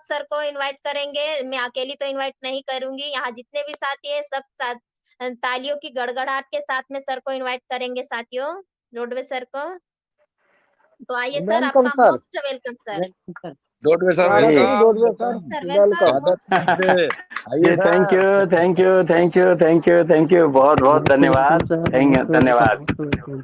Sir को invite करेंगे, मैं अकेली तो इनवाइट नहीं करूँगी, यहाँ जितने भी साथी हैं सब साथ तालियों की गड़गड़ाहट के साथ में सर को इनवाइट करेंगे साथियों, रोडवे सर को। तो आइए सर, वेलकम आपका sir. Most welcome sir. Welcome sir. Dodwe sir Tara Singh welcome Dodwe sir, sir welcome. Welcome. स्वागत नमस्ते जी आइए thank sir. You thank you thank you thank you thank you, बहुत बहुत मोस्ट वेलकम धन्यवाद। सर, थैंक मोस्ट वेलकम, धन्यवाद। Most welcome.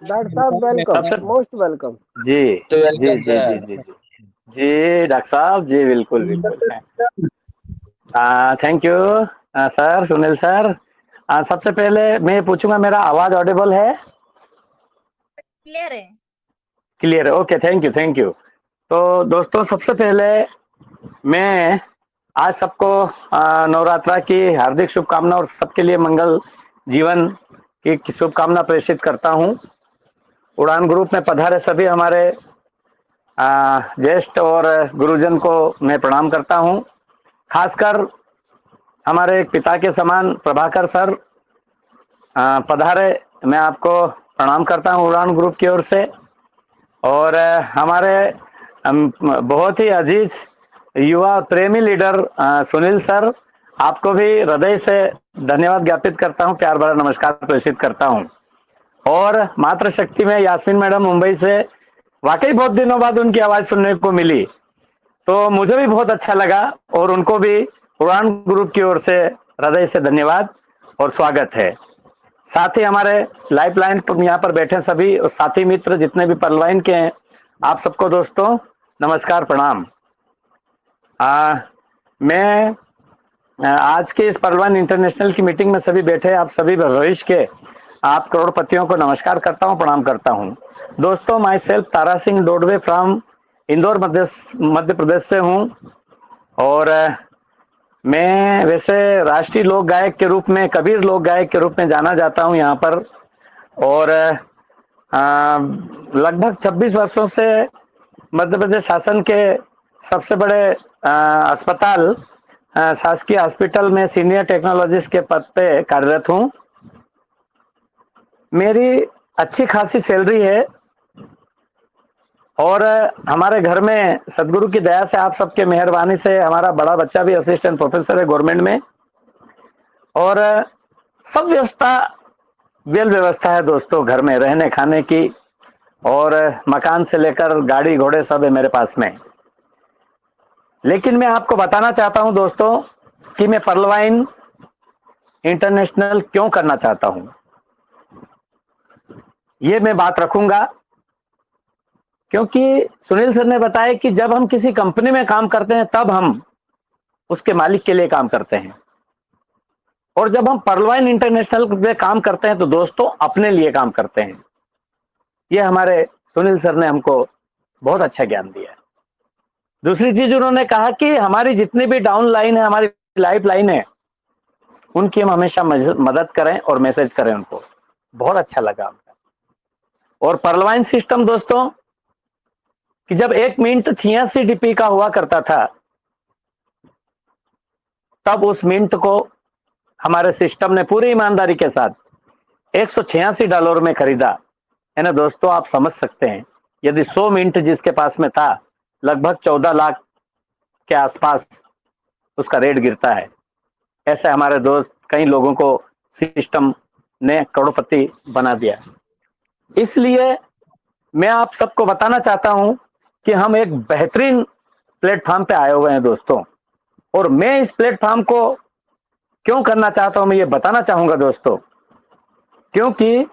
Doctor साहब welcome, सबसे मोस्ट वेलकम। जी तो जी वेलकम जी जी सर। जी जी जी डॉक्टर साहब जी, बिल्कुल बिल्कुल। Thank you sir, Sunil sir. सबसे पहले मैं पूछूंगा, मेरा आवाज ऑडिबल है? क्लियर है? क्लियर है, okay, thank you thank you. तो दोस्तों, सबसे पहले मैं आज सबको नवरात्रा की हार्दिक शुभकामना और सबके लिए मंगल जीवन की शुभकामना प्रेषित करता हूं। उड़ान ग्रुप में पधारे सभी हमारे ज्येष्ठ और गुरुजन को मैं प्रणाम करता हूं। खासकर हमारे एक पिता के समान प्रभाकर सर पधारे, मैं आपको प्रणाम करता हूं उड़ान ग्रुप की ओर से। और हमारे बहुत ही अजीज युवा प्रेमी लीडर सुनील सर, आपको भी हृदय से धन्यवाद ज्ञापित करता हूं, प्यार भरा नमस्कार प्रेषित करता हूं। और मातृशक्ति में यास्मीन मैडम मुंबई से, वाकई बहुत दिनों बाद उनकी आवाज सुनने को मिली, तो मुझे भी बहुत अच्छा लगा, और उनको भी उड़ान ग्रुप की ओर से हृदय से धन्यवाद और स्वागत है। साथ ही हमारे लाइफलाइन पर यहाँ पर बैठे सभी और साथी मित्र जितने भी परलाइन के हैं, आप सबको दोस्तों नमस्कार प्रणाम। मैं आज के इस परलवान इंटरनेशनल की मीटिंग में सभी बैठे आप सभी भविष्य के आप करोड़पतियों को नमस्कार करता हूं, प्रणाम करता हूं। दोस्तों, myself Tara Singh Dodwe from Indore Madhya Pradesh से हूं, और मैं वैसे राष्ट्रीय लोक गायक के रूप में, कबीर लोक गायक के रूप में जाना जाता हूं यहाँ पर। और लगभग 26 वर्षों से मध्य प्रदेश शासन के सबसे बड़े अस्पताल शासकीय हॉस्पिटल में सीनियर टेक्नोलॉजिस्ट के पद पे कार्यरत हूं। मेरी अच्छी खासी सैलरी है, और हमारे घर में सदगुरु की दया से, आप सबके मेहरबानी से, हमारा बड़ा बच्चा भी असिस्टेंट प्रोफेसर है गवर्नमेंट में, और सब व्यवस्था वेल व्यवस्था है दोस्तों, घर में रहने खाने की, और मकान से लेकर गाड़ी घोड़े सब है मेरे पास में। लेकिन मैं आपको बताना चाहता हूं दोस्तों कि मैं परलवाइन इंटरनेशनल क्यों करना चाहता हूं, ये मैं बात रखूंगा। क्योंकि सुनील सर ने बताया कि जब हम किसी कंपनी में काम करते हैं तब हम उसके मालिक के लिए काम करते हैं, और जब हम परलवाइन इंटरनेशनल में काम करते हैं तो दोस्तों अपने लिए काम करते हैं। ये हमारे सुनील सर ने हमको बहुत अच्छा ज्ञान दिया है। दूसरी चीज उन्होंने कहा कि हमारी जितनी भी डाउन लाइन है, हमारी लाइफ लाइन है, उनकी हम हमेशा मदद करें और मैसेज करें उनको। बहुत अच्छा लगा हमको। और परलवाइन सिस्टम दोस्तों, कि जब 1 मिनट 86 डीपी का हुआ करता था, तब उस मिनट को हमारे सिस्टम ने पूरी ईमानदारी के साथ $186 में खरीदा है ना दोस्तों। आप समझ सकते हैं, यदि 100 मिनट जिसके पास में था, लगभग 14 लाख के आसपास उसका रेट गिरता है। ऐसे हमारे दोस्त कई लोगों को सिस्टम ने करोड़पति बना दिया। इसलिए मैं आप सबको बताना चाहता हूं कि हम एक बेहतरीन प्लेटफॉर्म पे आए हुए हैं दोस्तों, और मैं इस प्लेटफॉर्म को क्यों करना चाहता हूं, मैं ये बताना चाहूंगा दोस्तों। क्योंकि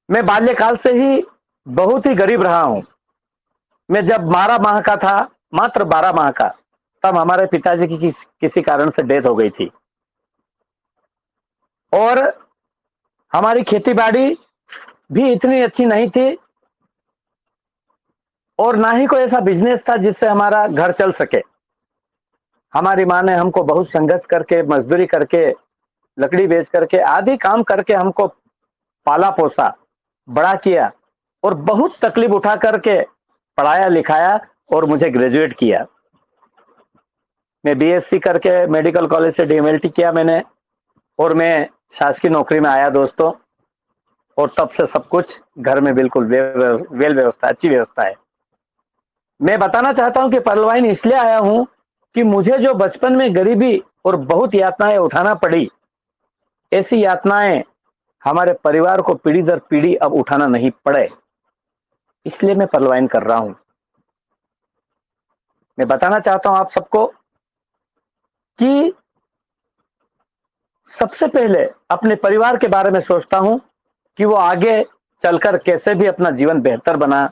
मैं बाल्यकाल से ही बहुत ही गरीब रहा हूं। मैं जब 12 माह का था, मात्र 12 माह का, तब हमारे पिताजी की किसी कारण से डेथ हो गई थी, और हमारी खेती बाड़ी भी इतनी अच्छी नहीं थी, और ना ही कोई ऐसा बिजनेस था जिससे हमारा घर चल सके। हमारी माँ ने हमको बहुत संघर्ष करके, मजदूरी करके, लकड़ी बेच करके, आदि काम करके हमको पाला पोसा, बड़ा किया, और बहुत तकलीफ उठा करके पढ़ाया लिखाया और मुझे ग्रेजुएट किया। मैं बीएससी करके मेडिकल कॉलेज से डीएमएलटी किया मैंने, और मैं शासकीय नौकरी में आया दोस्तों। और तब से सब कुछ घर में बिल्कुल वेल व्यवस्था, अच्छी व्यवस्था है। मैं बताना चाहता हूं कि परलवाइन इसलिए आया हूं कि मुझे जो बचपन में गरीबी और बहुत यातनाएं उठाना पड़ी, ऐसी यातनाएं हमारे परिवार को पीढ़ी दर पीढ़ी अब उठाना नहीं पड़े, इसलिए मैं परलवाइन कर रहा हूं। मैं बताना चाहता हूं आप सबको कि सबसे पहले अपने परिवार के बारे में सोचता हूं कि वो आगे चलकर कैसे भी अपना जीवन बेहतर बना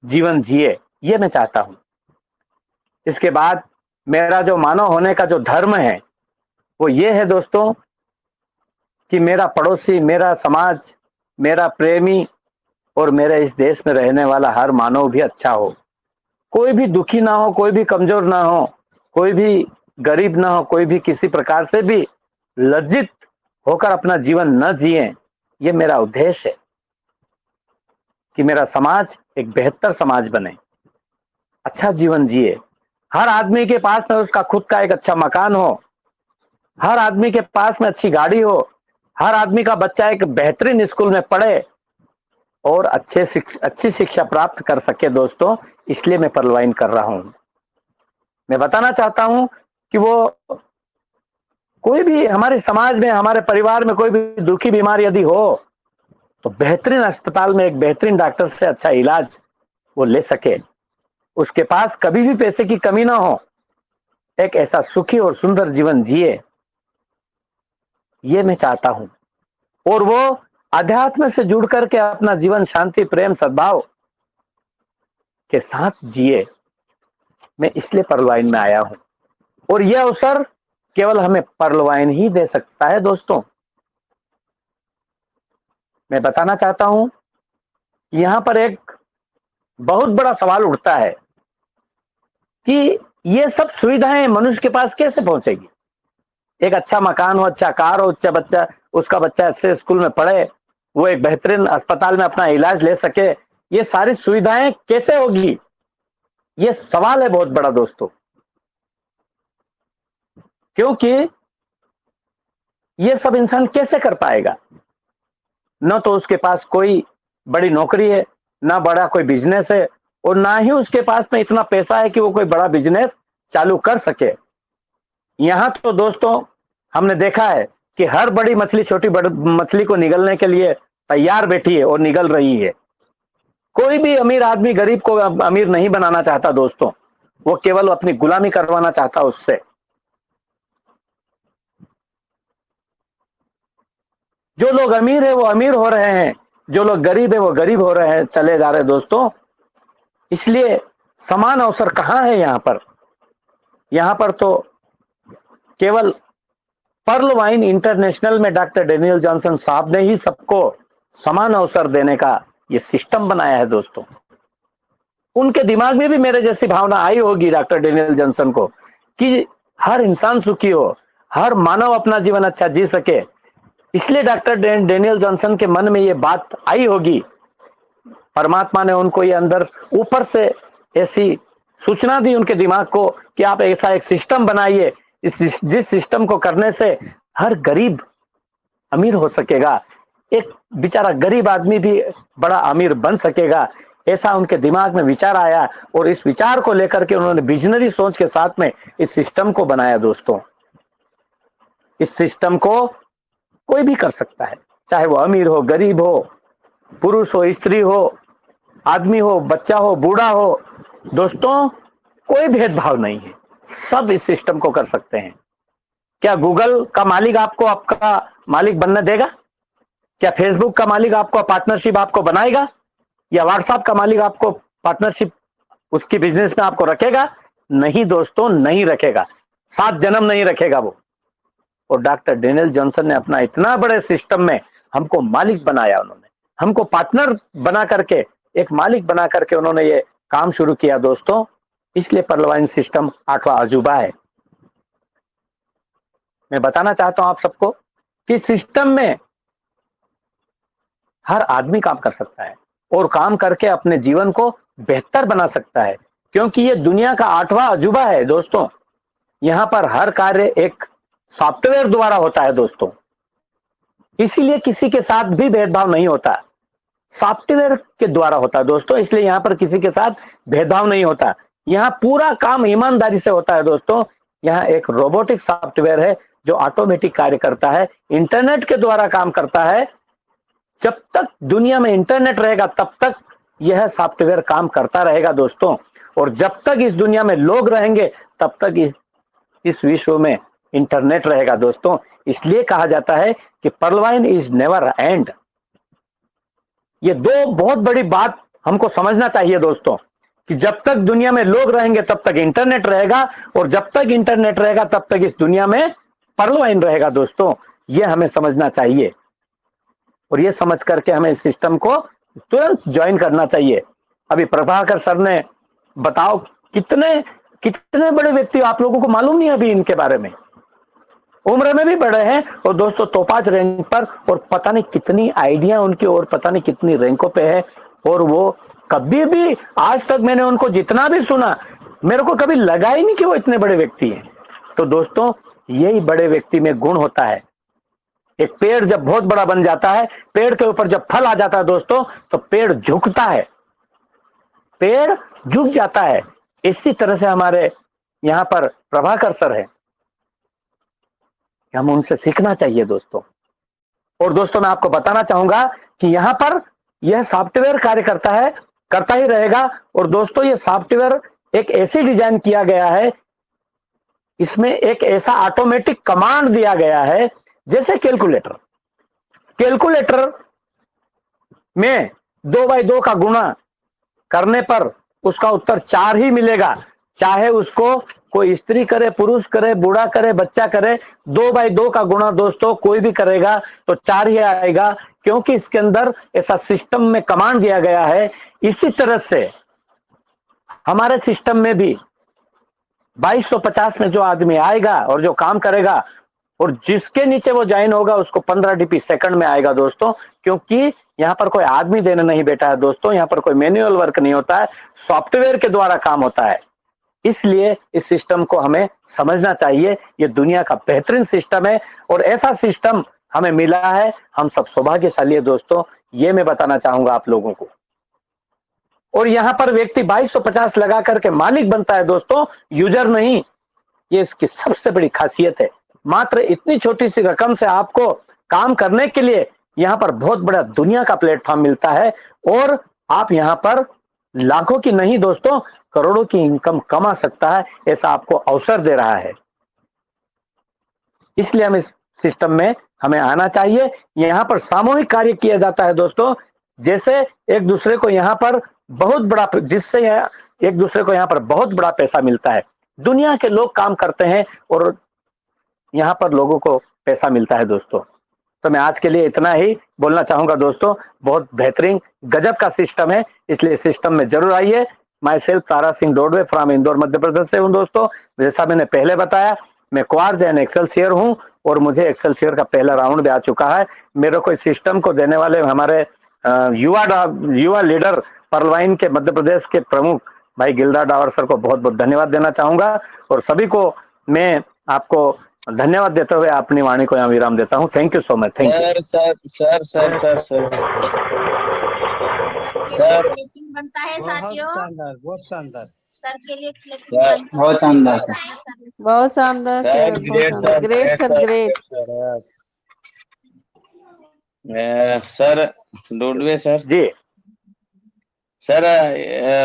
जीवन जिए, ये मैं चाहता हूं। इसके बाद मेरा जो मानव होने का जो धर्म है वो ये है दोस्तों कि मेरा पड़ोसी, मेरा समाज, मेरा प्रेमी और मेरे इस देश में रहने वाला हर मानव भी अच्छा हो। कोई भी दुखी ना हो, कोई भी कमजोर ना हो, कोई भी गरीब ना हो, कोई भी किसी प्रकार से भी लज्जित होकर अपना जीवन न जिए, ये मेरा उद्देश्य है कि मेरा समाज एक बेहतर समाज बने, अच्छा जीवन जिए। हर आदमी के पास में उसका खुद का एक अच्छा मकान हो, हर आदमी के पास में अच्छी गाड़ी हो, हर आदमी का बच्चा एक बेहतरीन स्कूल में पढ़े और अच्छी शिक्षा प्राप्त कर सके दोस्तों, इसलिए मैं परलवाइन कर रहा हूं। मैं बताना चाहता हूं कि वो कोई भी हमारे समाज में, हमारे परिवार में कोई भी दुखी बीमार यदि हो तो बेहतरीन अस्पताल में एक बेहतरीन डॉक्टर से अच्छा इलाज वो ले सके, उसके पास कभी भी पैसे की कमी ना हो, एक ऐसा सुखी और सुंदर जीवन जिए, ये मैं चाहता हूं। और वो अध्यात्म से जुड़ करके अपना जीवन शांति, प्रेम, सद्भाव के साथ जिए, मैं इसलिए परलवाइन में आया हूं। और यह अवसर केवल हमें परलवाइन ही दे सकता है दोस्तों। मैं बताना चाहता हूं, यहां पर एक बहुत बड़ा सवाल उठता है कि ये सब सुविधाएं मनुष्य के पास कैसे पहुंचेगी। एक अच्छा मकान हो, अच्छा कार हो, अच्छा बच्चा, उसका बच्चा अच्छे स्कूल में पढ़े, वो एक बेहतरीन अस्पताल में अपना इलाज ले सके, ये सारी सुविधाएं कैसे होगी, ये सवाल है बहुत बड़ा दोस्तों। क्योंकि ये सब इंसान कैसे कर पाएगा? न तो उसके पास कोई बड़ी नौकरी है, ना बड़ा कोई बिजनेस है, और ना ही उसके पास में इतना पैसा है कि वो कोई बड़ा बिजनेस चालू कर सके। यहां तो दोस्तों हमने देखा है कि हर बड़ी मछली छोटी मछली को निगलने के लिए तैयार बैठी है और निगल रही है। कोई भी अमीर आदमी गरीब को अमीर नहीं बनाना चाहता दोस्तों, वो केवल अपनी गुलामी करवाना चाहता उससे। जो लोग अमीर है वो अमीर हो रहे हैं, जो लोग गरीब है वो गरीब हो रहे हैं, चले जा रहे हैं दोस्तों। इसलिए समान अवसर कहां है यहां पर? यहां पर तो केवल परलवाइन इंटरनेशनल में डॉक्टर डेनियल जॉनसन साहब ने ही सबको समान अवसर देने का ये सिस्टम बनाया है दोस्तों। उनके दिमाग में भी मेरे जैसी भावना आई होगी डॉक्टर डेनियल जॉनसन को कि हर इंसान सुखी हो, हर मानव अपना जीवन अच्छा जी सके। इसलिए डॉक्टर डेनियल जॉनसन के मन में ये बात आई होगी, परमात्मा ने उनको ये अंदर ऊपर से ऐसी सूचना दी उनके दिमाग को कि आप ऐसा एक सिस्टम बनाइए, जिस सिस्टम को करने से हर गरीब अमीर हो सकेगा, एक बेचारा गरीब आदमी भी बड़ा अमीर बन सकेगा। ऐसा उनके दिमाग में विचार आया और इस विचार को लेकर के उन्होंने विजनरी सोच के साथ में इस सिस्टम को बनाया दोस्तों। इस सिस्टम को कोई भी कर सकता है, चाहे वो अमीर हो, गरीब हो, पुरुष हो, स्त्री हो, आदमी हो, बच्चा हो, बूढ़ा हो दोस्तों, कोई भेदभाव नहीं है, सब इस सिस्टम को कर सकते हैं। क्या गूगल का मालिक आपको आपका मालिक बनने देगा? क्या फेसबुक का मालिक आपको पार्टनरशिप आपको बनाएगा? या व्हाट्सएप का मालिक आपको पार्टनरशिप उसकी बिजनेस में आपको रखेगा? नहीं दोस्तों, नहीं रखेगा, 7 जन्म नहीं रखेगा वो। और डॉक्टर डेनियल जॉनसन ने अपना इतना बड़े सिस्टम में हमको मालिक बनाया, उन्होंने हमको पार्टनर बना करके, एक मालिक बना करके उन्होंने ये काम शुरू किया दोस्तों। इसलिए परलवाइन सिस्टम 8वां अजूबा है। मैं बताना चाहता हूं आप सबको कि सिस्टम में हर आदमी काम कर सकता है और काम करके अपने जीवन को बेहतर बना सकता है, क्योंकि ये दुनिया का 8वां अजूबा है दोस्तों। यहां पर हर कार्य एक सॉफ्टवेयर द्वारा होता है दोस्तों, इसीलिए किसी के साथ भी भेदभाव नहीं होता। सॉफ्टवेयर के द्वारा होता है दोस्तों, इसलिए यहाँ पर किसी के साथ भेदभाव नहीं होता, यहाँ पूरा काम ईमानदारी से होता है दोस्तों। यहाँ एक रोबोटिक सॉफ्टवेयर है जो ऑटोमेटिक कार्य करता है, इंटरनेट के द्वारा काम करता है। जब तक दुनिया में इंटरनेट रहेगा तब तक यह सॉफ्टवेयर काम करता रहेगा दोस्तों, और जब तक इस दुनिया में लोग रहेंगे तब तक इस विश्व में इंटरनेट रहेगा दोस्तों। इसलिए कहा जाता है कि पर्लवाइन इज नेवर एंड। ये दो बहुत बड़ी बात हमको समझना चाहिए दोस्तों, कि जब तक दुनिया में लोग रहेंगे तब तक इंटरनेट रहेगा, और जब तक इंटरनेट रहेगा तब तक इस दुनिया में पर्लवाइन रहेगा दोस्तों। ये हमें समझना चाहिए, और ये समझ करके हमें इस सिस्टम को तुरंत ज्वाइन करना चाहिए। अभी प्रभाकर सर ने बताओ कितने कितने बड़े व्यक्ति, आप लोगों को मालूम नहीं अभी इनके बारे में, उम्र में भी बड़े हैं, और दोस्तों तोपाज रैंक पर, और पता नहीं कितनी आइडिया उनकी, और पता नहीं कितनी रैंकों पे है। और वो कभी भी आज तक मैंने उनको जितना भी सुना, मेरे को कभी लगा ही नहीं कि वो इतने बड़े व्यक्ति हैं। तो दोस्तों यही बड़े व्यक्ति में गुण होता है। एक पेड़ जब बहुत बड़ा बन जाता है, पेड़ के ऊपर जब फल आ जाता है दोस्तों, तो पेड़ झुकता है, पेड़ झुक जाता है। इसी तरह से हमारे यहाँ पर प्रभाकर सर है, हम उनसे सीखना चाहिए दोस्तों। और दोस्तों मैं आपको बताना चाहूंगा कि यहाँ पर यह सॉफ्टवेयर कार्य करता है, करता ही रहेगा। और दोस्तों ये सॉफ्टवेयर एक ऐसी डिजाइन किया गया है, इसमें एक ऐसा ऑटोमेटिक कमांड दिया गया है, जैसे कैलकुलेटर में 2/2 का गुणा करने पर उसका उत्तर 4 ही मिलेगा, चाहे उसको कोई स्त्री करे, पुरुष करे, बूढ़ा करे, बच्चा करे। 2/2 का गुणा दोस्तों कोई भी करेगा तो 4 ही आएगा, क्योंकि इसके अंदर ऐसा सिस्टम में कमांड दिया गया है। इसी तरह से हमारे सिस्टम में भी 2250 में जो आदमी आएगा और जो काम करेगा, और जिसके नीचे वो ज्वाइन होगा उसको 15 डीपी सेकंड में आएगा दोस्तों, क्योंकि यहाँ पर कोई आदमी देने नहीं बैठा है दोस्तों, यहाँ पर कोई मैन्युअल वर्क नहीं होता है, सॉफ्टवेयर के द्वारा काम होता है। इसलिए इस सिस्टम को हमें समझना चाहिए, ये दुनिया का बेहतरीन सिस्टम है, और ऐसा सिस्टम हमें मिला है, हम सब सौभाग्यशाली है दोस्तों, ये मैं बताना चाहूंगा आप लोगों को। और यहाँ पर व्यक्ति 2250 लगा करके मालिक बनता है दोस्तों, यूजर नहीं। ये इसकी सबसे बड़ी खासियत है। मात्र इतनी छोटी सी रकम से आपको काम करने के लिए यहाँ पर बहुत बड़ा दुनिया का प्लेटफॉर्म मिलता है, और आप यहाँ पर लाखों की नहीं दोस्तों, करोड़ों की इनकम कमा सकता है, ऐसा आपको अवसर दे रहा है। इसलिए हम इस सिस्टम में हमें आना चाहिए। यहाँ पर सामूहिक कार्य किया जाता है दोस्तों, जैसे एक दूसरे को यहाँ पर बहुत बड़ा, जिससे एक दूसरे को यहाँ पर बहुत बड़ा पैसा मिलता है। दुनिया के लोग काम करते हैं और यहाँ पर लोगों को पैसा मिलता है दोस्तों। तो मैं आज के लिए इतना ही बोलना चाहूंगा दोस्तों, बहुत बेहतरीन गजब का सिस्टम है, इसलिए सिस्टम में जरूर आइए। Myself Tara Singh Dodwe from Indore Madhya Pradesh से हूँ दोस्तों। जैसा मैंने पहले बताया, मैं क्वार्ज एंड एक्सेलसियर हूँ, और मुझे एक्सेलसियर का पहला राउंड भी आ चुका है। मेरे को इस सिस्टम को देने वाले हमारे युवा लीडर पर्लवाइन के मध्य प्रदेश के प्रमुख भाई गिलदार डावर सर को बहुत बहुत धन्यवाद देना चाहूंगा, और सभी को मैं आपको धन्यवाद देते हुए अपनी वाणी को यहाँ विराम देता हूँ। Thank you so much. Thank you sir बनता है साथियों, बहुत शानदार सर के लिए बहुत शानदार बहुत शानदार sir, great sir, great sir Dodwe sir ji. Sir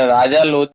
Raja Lodhi